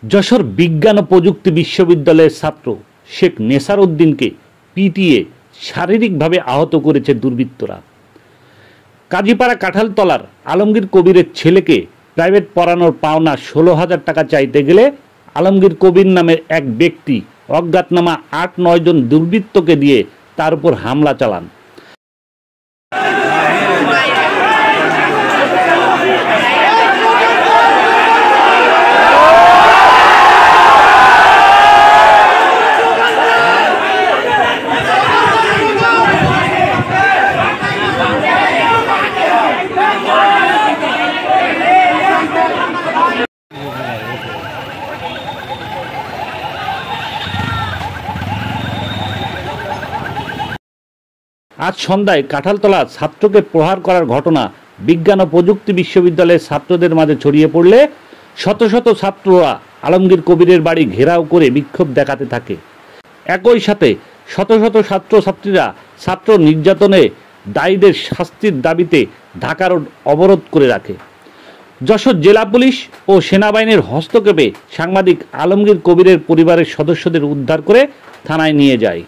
যশোর বিজ্ঞান ও প্রযুক্তি বিশ্ববিদ্যালয়ের ছাত্র শেখ নেসার উদ্দিনকে পিটিয়ে শারীরিকভাবে আহত করেছে দুর্বৃত্তরা। কাজীপাড়া কাঁঠালতলার আলমগীর কবিরের ছেলেকে প্রাইভেট পড়ানোর পাওনা 16,000 টাকা চাইতে গেলে আলমগীর কবির নামের এক ব্যক্তি অজ্ঞাতনামা 8-9 জন দুর্বৃত্তকে দিয়ে তার উপর হামলা চালান। আজ সন্ধ্যায় কাঁঠালতলা ছাত্রকে প্রহার করার ঘটনা বিজ্ঞান ও প্রযুক্তি বিশ্ববিদ্যালয়ের ছাত্রদের মাঝে ছড়িয়ে পড়লে শত শত ছাত্ররা আলমগীর কবিরের বাড়ি ঘেরাও করে বিক্ষোভ দেখাতে থাকে। একই সাথে শত শত ছাত্রছাত্রীরা ছাত্র নির্যাতনে দায়ীদের শাস্তির দাবিতে ঢাকা রোড অবরোধ করে রাখে। যশোর জেলা পুলিশ ও সেনাবাহিনীর হস্তক্ষেপে সাংবাদিক আলমগীর কবিরের পরিবারের সদস্যদের উদ্ধার করে থানায় নিয়ে যায়।